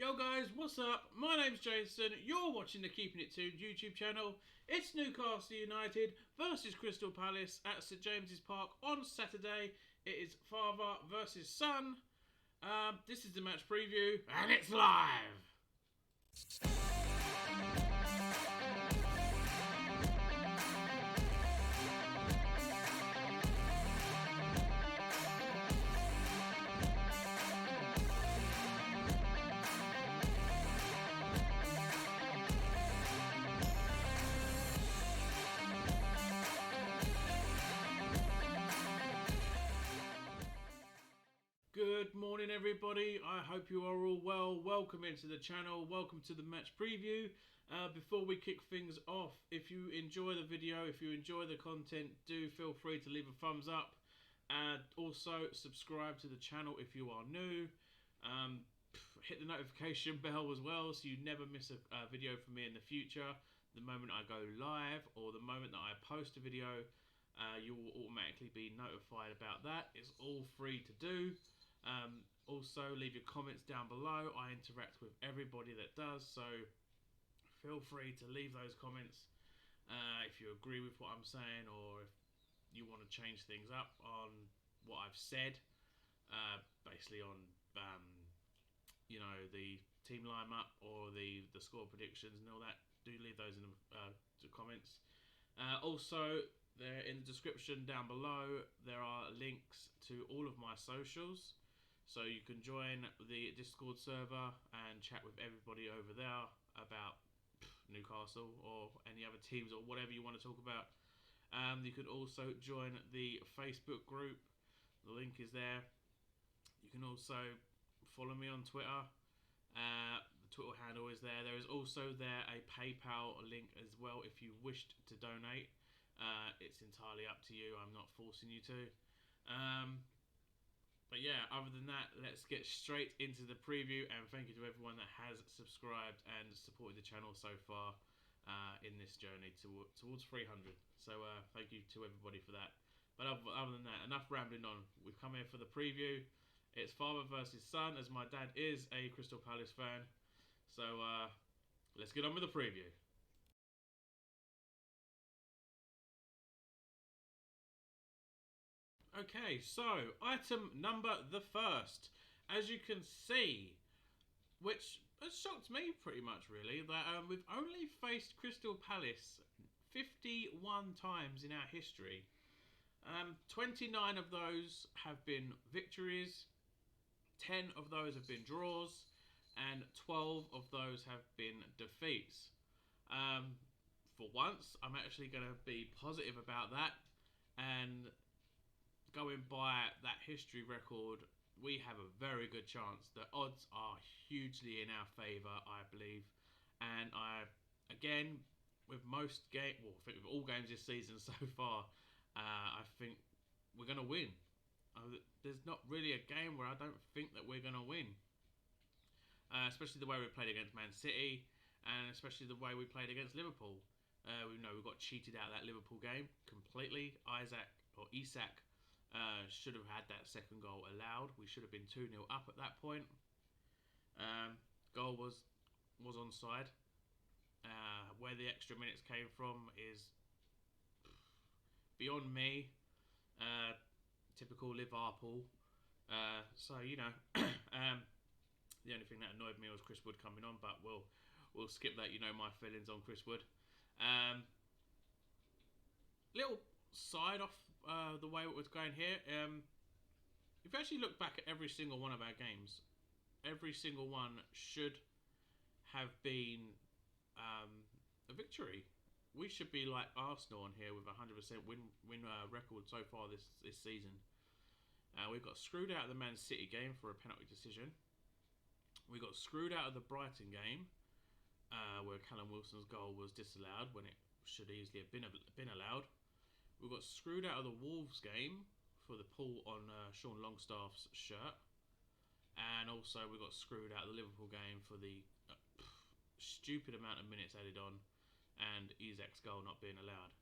Yo guys, what's up? My name's Jason. You're watching the Keeping It Tuned YouTube channel. It's Newcastle United versus Crystal Palace at St James's Park on Saturday. It is father versus son. This is the match preview, and it's live. Good morning everybody, I hope you are all well. Welcome into the channel, welcome to the match preview. Before we kick things off, if you enjoy the video, if you enjoy the content, do feel free to leave a thumbs up. And also subscribe to the channel if you are new. Hit the notification bell as well so you never miss a video from me in the future. The moment I go live or the moment that I post a video, you will automatically be notified about that. It's all free to do. Also leave your comments down below. I interact with everybody that does, so feel free to leave those comments if you agree with what I'm saying or if you want to change things up on what I've said, basically on you know, the team lineup or the score predictions and all that. Do leave those in the comments. Also, there in the description down below there are links to all of my socials, so you can join the Discord server and chat with everybody over there about Newcastle or any other teams or whatever you want to talk about. You can also join the Facebook group. The link is there. You can also follow me on Twitter. The Twitter handle is there. There is also there a PayPal link as well if you wished to donate. It's entirely up to you. I'm not forcing you to. But yeah, other than that, let's get straight into the preview. And thank you to everyone that has subscribed and supported the channel so far in this journey towards 300. So thank you to everybody for that. But other than that, enough rambling on. We've come here for the preview. It's father versus son, as my dad is a Crystal Palace fan. So let's get on with the preview. Okay, so item number the first. As you can see, which has shocked me pretty much really, that we've only faced Crystal Palace 51 times in our history. 29 of those have been victories, 10 of those have been draws, and 12 of those have been defeats. For once, I'm actually going to be positive about that, and going by that history record, we have a very good chance. The odds are hugely in our favour, I believe. And again, with most I think with all games this season so far, I think we're going to win. There's not really a game where I don't think that we're going to win. Especially the way we played against Man City, and especially the way we played against Liverpool. We know we got cheated out of that Liverpool game completely. Isak should have had that second goal allowed. We should have been 2-0 up at that point. Goal was onside. Where the extra minutes came from is beyond me. Typical Liverpool. So you know, the only thing that annoyed me was Chris Wood coming on, but we'll skip that. You know my feelings on Chris Wood. Little side off the way it was going here. If you actually look back at every single one of our games, every single one should have been a victory. We should be like Arsenal on here with a 100% win record so far this season. We got screwed out of the Man City game for a penalty decision. We got screwed out of the Brighton game where Callum Wilson's goal was disallowed when it should easily have been allowed. We got screwed out of the Wolves game for the pull on Sean Longstaff's shirt. And also we got screwed out of the Liverpool game for the stupid amount of minutes added on and Isak's goal not being allowed.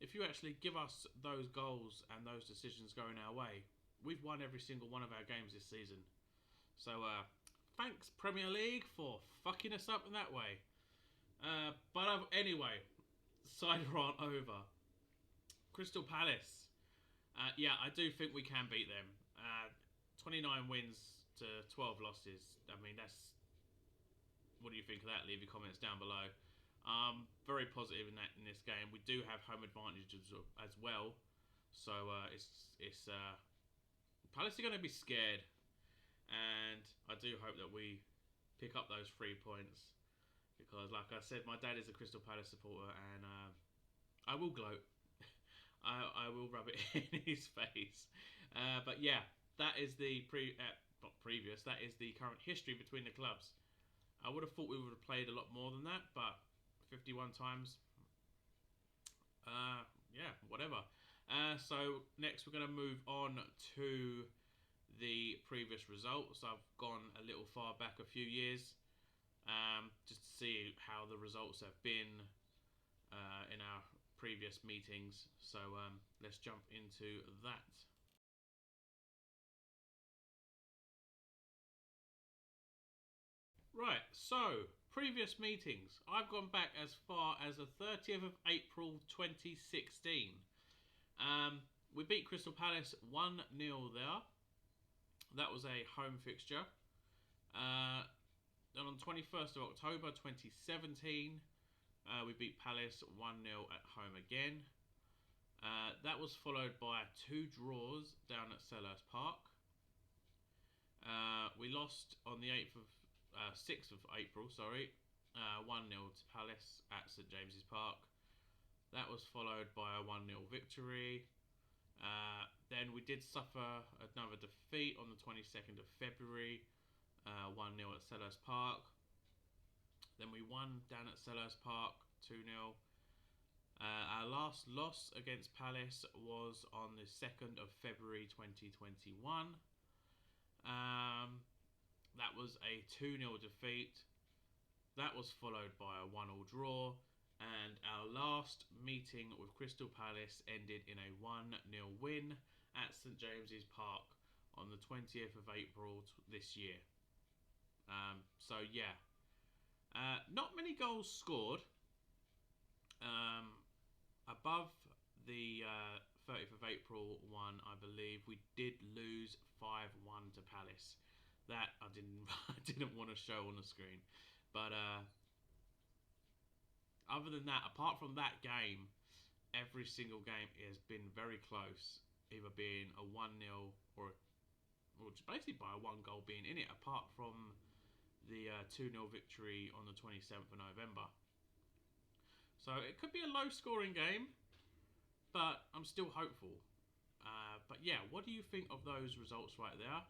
If you actually give us those goals and those decisions going our way, we've won every single one of our games this season. So thanks Premier League for fucking us up in that way. But anyway, side rant over. Crystal Palace. Yeah, I do think we can beat them. 29 wins to 12 losses. I mean, that's... What do you think of that? Leave your comments down below. Very positive in this game. We do have home advantage as well. So it's Palace are going to be scared. And I do hope that we pick up those 3 points. Because, like I said, my dad is a Crystal Palace supporter, and I will gloat. I will rub it in his face. But yeah, that is the not previous. That is the current history between the clubs. I would have thought we would have played a lot more than that, but 51 times. Yeah, whatever. So next we're going to move on to the previous results. I've gone a little far back a few years. Just to see how the results have been in our previous meetings. So let's jump into that. Right, so previous meetings. I've gone back as far as the 30th of April 2016. We beat Crystal Palace 1-0 there. That was a home fixture. Then on 21st of October 2017, we beat Palace 1-0 at home again. That was followed by 2 draws down at Selhurst Park. We lost on the 6th of April, 1-0 to Palace at St James's Park. That was followed by a 1-0 victory. Then we did suffer another defeat on the 22nd of February, 1-0 at Selhurst Park. Then we won down at Selhurst Park, 2-0. Our last loss against Palace was on the 2nd of February 2021. That was a 2-0 defeat. That was followed by a 1-1 draw. And our last meeting with Crystal Palace ended in a 1-0 win at St James's Park on the 20th of April this year. So yeah, not many goals scored. Above the 30th of April one, I believe we did lose 5-1 to Palace. That I didn't I didn't want to show on the screen, but other than that, apart from that game, every single game has been very close, either being a 1-0 or basically by a 1 goal being in it, apart from the 2-0 victory on the 27th of November. So it could be a low scoring game, but I'm still hopeful. But yeah, what do you think of those results right there?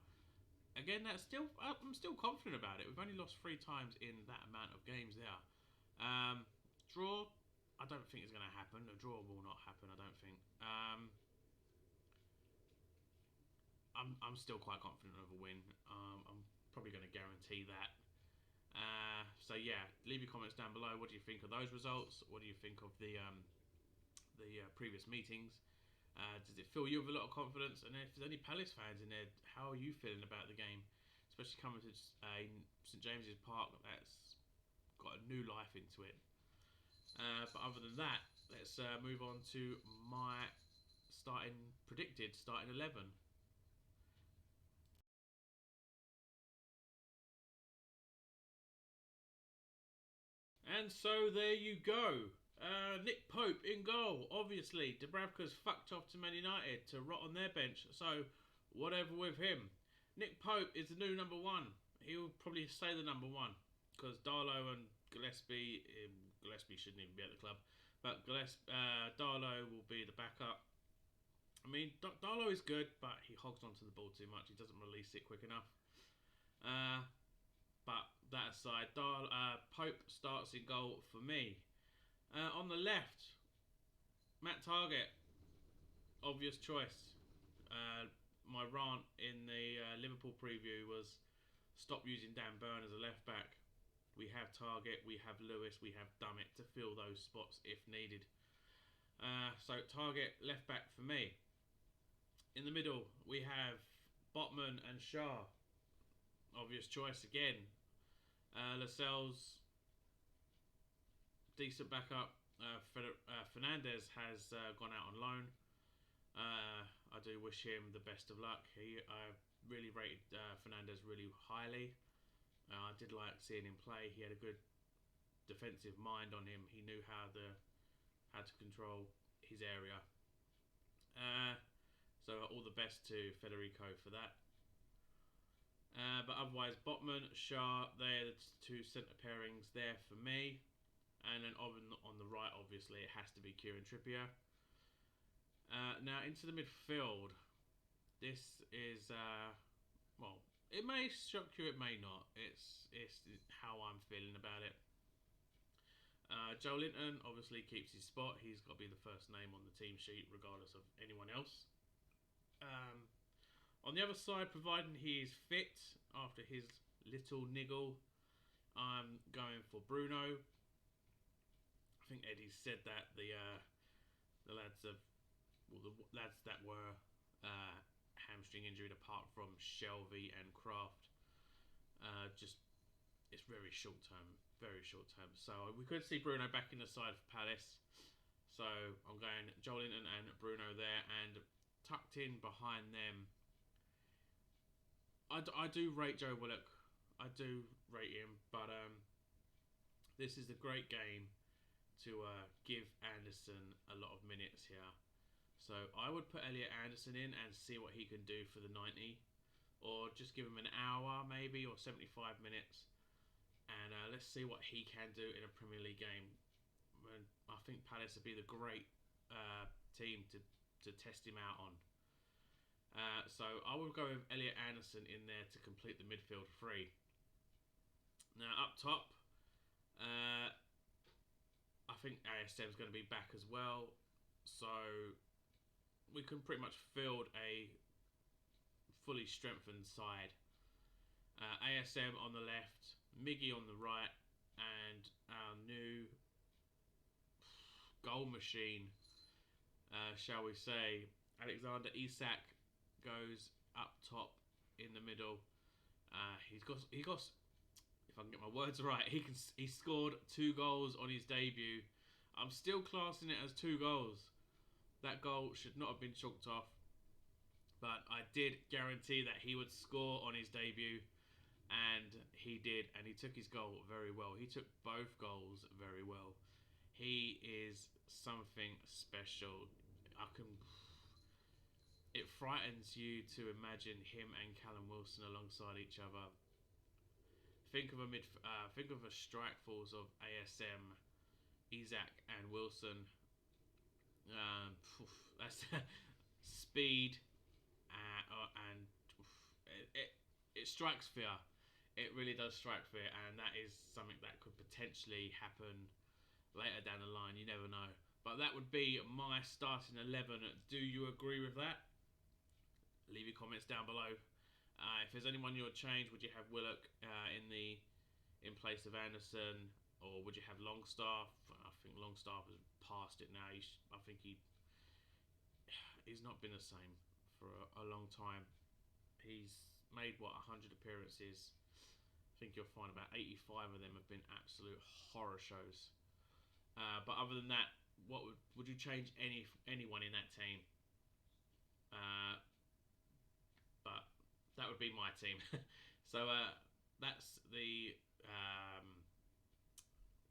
Again, I'm still confident about it. We've only lost 3 times in that amount of games there. Draw, I don't think it's going to happen. A draw will not happen, I don't think. I'm still quite confident of a win. I'm probably going to guarantee that. So yeah, leave your comments down below. What do you think of those results? What do you think of the previous meetings? Does it fill you with a lot of confidence? And if there's any Palace fans in there, how are you feeling about the game? Especially coming to St James's Park, that's got a new life into it. But other than that, let's move on to my predicted starting 11. And so there you go. Nick Pope in goal. Obviously, Dubravka's fucked off to Man United to rot on their bench. So whatever with him. Nick Pope is the new number 1. He'll probably stay the number 1 because Darlow and Gillespie shouldn't even be at the club, but Darlow will be the backup. I mean, Darlow is good, but he hogs onto the ball too much. He doesn't release it quick enough. But that aside, Pope starts in goal for me. On the left, Matt Targett, obvious choice. My rant in the Liverpool preview was stop using Dan Burn as a left back. We have Targett, we have Lewis, we have Dummett to fill those spots if needed. So Targett left back for me. In the middle, we have Botman and Shah. obvious choice again. Lascelles, decent backup. Fernandez has gone out on loan. I do wish him the best of luck. I really rated Fernandez really highly. I did like seeing him play. He had a good defensive mind on him. He knew how to control his area. So all the best to Federico for that. But otherwise, Botman, Shah, they're the two centre pairings there for me. And then on the right, obviously, it has to be Kieran Trippier. Now, into the midfield. This is, well, it may shock you, it may not. It's how I'm feeling about it. Joe Linton obviously keeps his spot. He's got to be the first name on the team sheet, regardless of anyone else. On the other side, providing he is fit after his little niggle, I'm going for Bruno. I think Eddie said that the lads that were hamstring injured, apart from Shelvey and Kraft, it's very short term. So we could see Bruno back in the side for Palace. So I'm going Joe Linton and Bruno there, and tucked in behind them, I do rate Joe Willock. I do rate him, but this is a great game to give Anderson a lot of minutes here. So I would put Elliot Anderson in and see what he can do for the 90, or just give him an hour maybe, or 75 minutes, and let's see what he can do in a Premier League game. And I think Palace would be the great team to test him out on. So I will go with Elliot Anderson in there to complete the midfield three. Now up top, I think ASM is going to be back as well. So we can pretty much field a fully strengthened side. ASM on the left, Miggy on the right, and our new goal machine, shall we say, Alexander Isak goes up top in the middle. He got. If I can get my words right, he scored 2 goals on his debut. I'm still classing it as 2 goals. That goal should not have been chalked off, but I did guarantee that he would score on his debut, and he did, and he took his goal very well. He took both goals very well. He is something special. It frightens you to imagine him and Callum Wilson alongside each other. Think of a strike force of ASM, Isak, and Wilson. That's speed, and it strikes fear. It really does strike fear, and that is something that could potentially happen later down the line. You never know. But that would be my starting 11. Do you agree with that? Leave your comments down below. If there's anyone you would change, would you have Willock in place of Anderson, or would you have Longstaff? I think Longstaff has passed it now. I think he's not been the same for a long time. He's made 100 appearances. I think you'll find about 85 of them have been absolute horror shows. But other than that, what would you change anyone in that team? But that would be my team. So that's the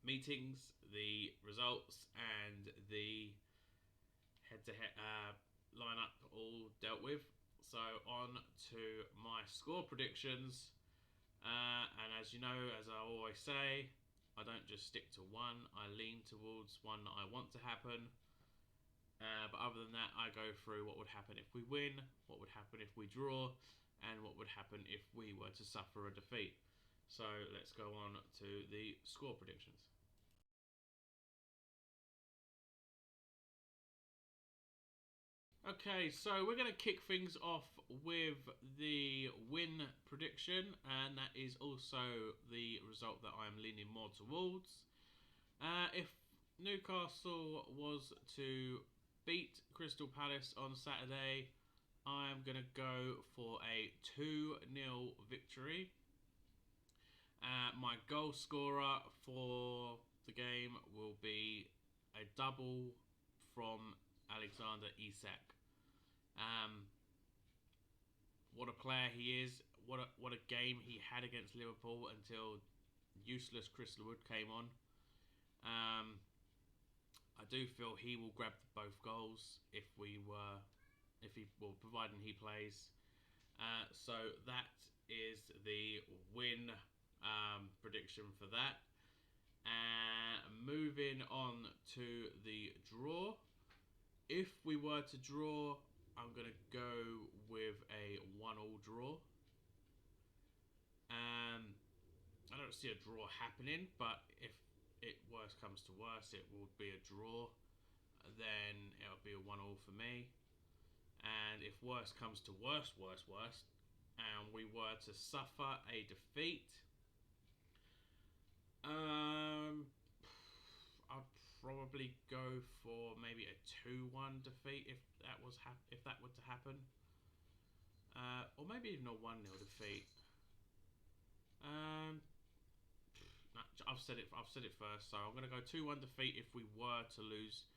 meetings, the results, and the head-to-head lineup all dealt with. So on to my score predictions. And as you know, as I always say, I don't just stick to one. I lean towards one that I want to happen. But other than that, I go through what would happen if we win, what would happen if we draw, and what would happen if we were to suffer a defeat. So let's go on to the score predictions. Okay, so we're going to kick things off with the win prediction, and that is also the result that I'm leaning more towards. If Newcastle was to beat Crystal Palace on Saturday, I'm going to go for a 2-0 victory. My goal scorer for the game will be a double from Alexander Isak. What a player he is. What a game he had against Liverpool until useless Chris Wood came on. I do feel he will grab both goals providing he plays. So that is the win prediction for that. Moving on to the draw. If we were to draw, I'm going to go with a 1-1 draw. I don't see a draw happening, but if it worst comes to worst, it will be a draw. Then it'll be a 1-1 for me. And if worst comes to worst, and we were to suffer a defeat, I'd probably go for maybe a 2-1 defeat if that were to happen, or maybe even a 1-0 defeat. I've said it first, so I'm going to go 2-1 defeat if we were to lose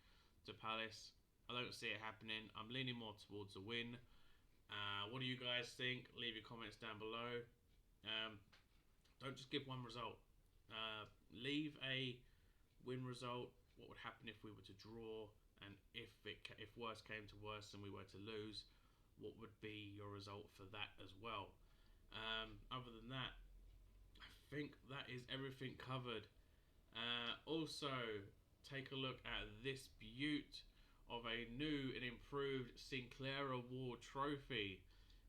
to Palace. I don't see it happening. I'm leaning more towards a win. What do you guys think? Leave your comments down below. Don't just give one result. Leave a win result. What would happen if we were to draw? And if worse came to worse and we were to lose, what would be your result for that as well? Other than that, I think that is everything covered. Also, take a look at this beaut of a new and improved Sinclair Award trophy.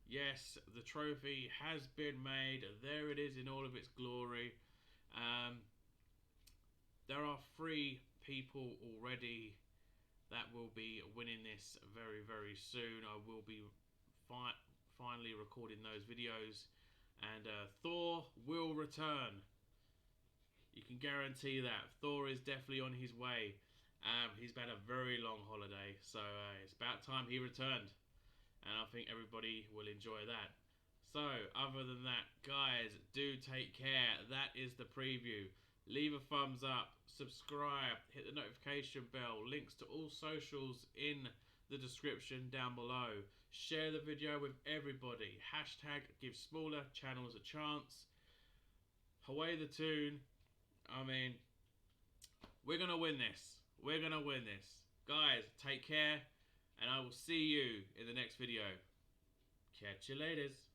Yes, the trophy has been made. There it is in all of its glory. There are 3 people already that will be winning this very, very soon. I will be finally recording those videos, and Thor will return. You can guarantee that. Thor is definitely on his way. He's had a very long holiday, so it's about time he returned, and I think everybody will enjoy that. So, other than that, guys, do take care. That is the preview. Leave a thumbs up, subscribe, hit the notification bell. Links to all socials in the description down below. Share the video with everybody. Hashtag give smaller channels a chance. Away the tune. I mean, we're going to win this. We're going to win this. Guys, take care, and I will see you in the next video. Catch you laters.